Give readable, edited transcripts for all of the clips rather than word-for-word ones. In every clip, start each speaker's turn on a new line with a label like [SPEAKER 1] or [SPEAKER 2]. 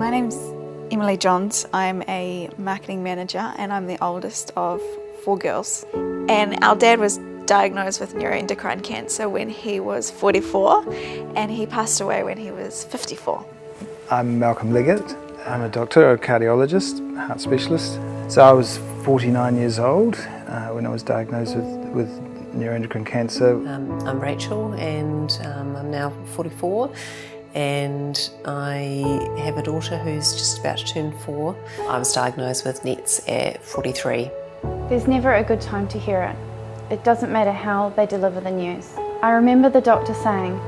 [SPEAKER 1] My name's Emily Johns. I'm a marketing manager and I'm the oldest of 4 girls. And our dad was diagnosed with neuroendocrine cancer when he was 44 and he passed away when he was 54.
[SPEAKER 2] I'm Malcolm Leggett. I'm a doctor, a cardiologist, heart specialist. So I was 49 years old when I was diagnosed with neuroendocrine cancer.
[SPEAKER 3] I'm Rachel and I'm now 44 and I have a daughter who's just about to turn 4. I was diagnosed with NETs at 43.
[SPEAKER 4] There's never a good time to hear it. It doesn't matter how they deliver the news. I remember the doctor saying,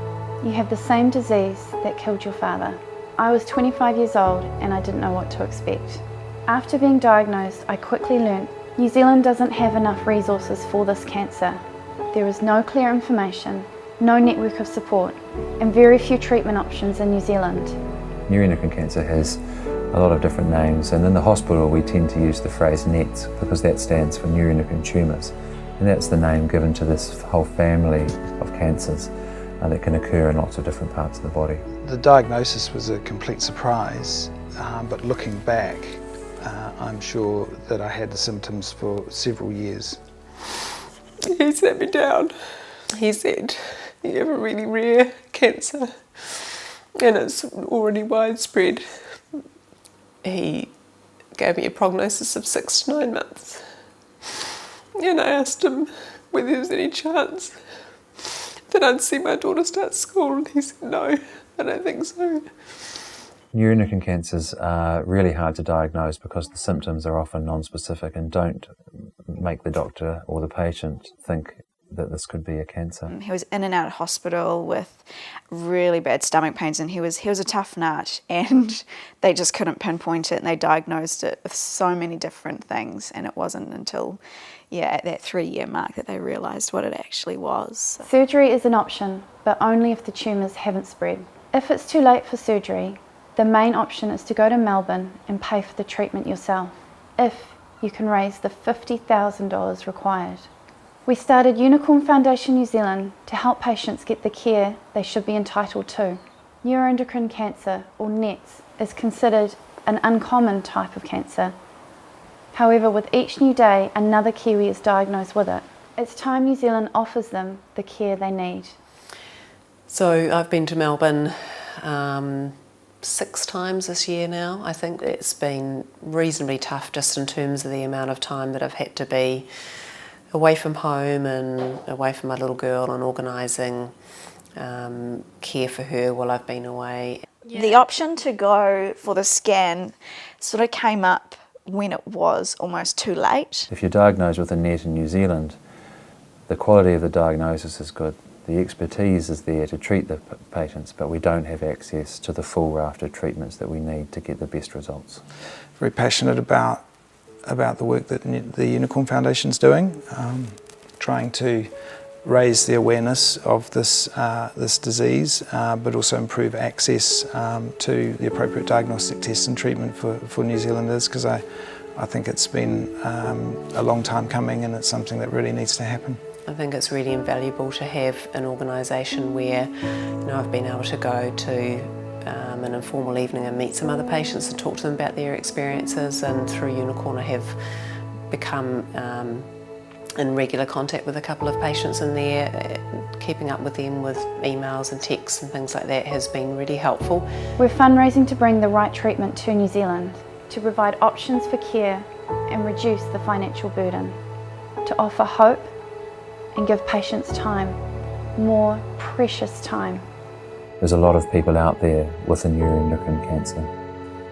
[SPEAKER 4] "You have the same disease that killed your father." I was 25 years old and I didn't know what to expect. After being diagnosed, I quickly learnt New Zealand doesn't have enough resources for this cancer. There is no clear information, no network of support, and very few treatment options in New Zealand.
[SPEAKER 5] Neuroendocrine cancer has a lot of different names, and in the hospital we tend to use the phrase NETs because that stands for neuroendocrine tumours, and that's the name given to this whole family of cancers that can occur in lots of different parts of the body.
[SPEAKER 2] The diagnosis was a complete surprise, but looking back, I'm sure that I had the symptoms for several years.
[SPEAKER 3] He sat me down. He said, "You have a really rare cancer and it's already widespread." He gave me a prognosis of 6 to 9 months. And I asked him whether there was any chance that I'd see my daughter start school, and he said, "No, I don't think so."
[SPEAKER 5] Neuroendocrine cancers are really hard to diagnose because the symptoms are often non-specific and don't make the doctor or the patient think that this could be a cancer.
[SPEAKER 1] He was in and out of hospital with really bad stomach pains, and he was a tough nut, and they just couldn't pinpoint it, and they diagnosed it with so many different things, and it wasn't until at that 3-year mark that they realised what it actually was.
[SPEAKER 4] Surgery is an option, but only if the tumours haven't spread. If it's too late for surgery, the main option is to go to Melbourne and pay for the treatment yourself, if you can raise the $50,000 required. We started Unicorn Foundation New Zealand to help patients get the care they should be entitled to. Neuroendocrine cancer, or NETs, is considered an uncommon type of cancer. However, with each new day, another Kiwi is diagnosed with it. It's time New Zealand offers them the care they need.
[SPEAKER 3] So I've been to Melbourne 6 times this year now. I think it's been reasonably tough just in terms of the amount of time that I've had to be away from home and away from my little girl and organising care for her while I've been away.
[SPEAKER 1] Yeah. The option to go for the scan sort of came up when it was almost too late.
[SPEAKER 5] If you're diagnosed with a NET in New Zealand, the quality of the diagnosis is good. The expertise is there to treat the patients, but we don't have access to the full raft of treatments that we need to get the best results.
[SPEAKER 2] Very passionate about the work that the Unicorn Foundation's doing, trying to raise the awareness of this disease, but also improve access to the appropriate diagnostic tests and treatment for New Zealanders, because I think it's been a long time coming and it's something that really needs to happen.
[SPEAKER 3] I think it's really invaluable to have an organisation where I've been able to go to an informal evening and meet some other patients and talk to them about their experiences, and through Unicorn I have become in regular contact with a couple of patients in there. Keeping up with them with emails and texts and things like that has been really helpful.
[SPEAKER 4] We're fundraising to bring the right treatment to New Zealand, to provide options for care and reduce the financial burden, to offer hope and give patients time, more precious time.
[SPEAKER 5] There's a lot of people out there with a neuroendocrine cancer,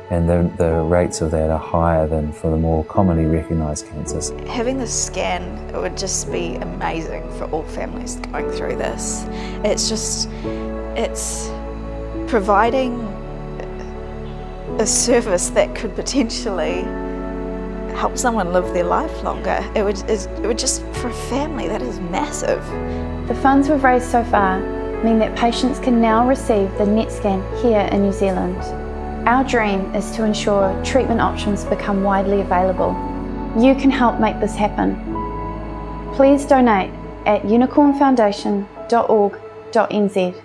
[SPEAKER 5] and the rates of that are higher than for the more commonly recognised cancers.
[SPEAKER 1] Having the scan, it would just be amazing for all families going through this. It's providing a service that could potentially help someone live their life longer. It would just, for a family, that is massive.
[SPEAKER 4] The funds we've raised so far mean that patients can now receive the NET scan here in New Zealand. Our dream is to ensure treatment options become widely available. You can help make this happen. Please donate at unicornfoundation.org.nz.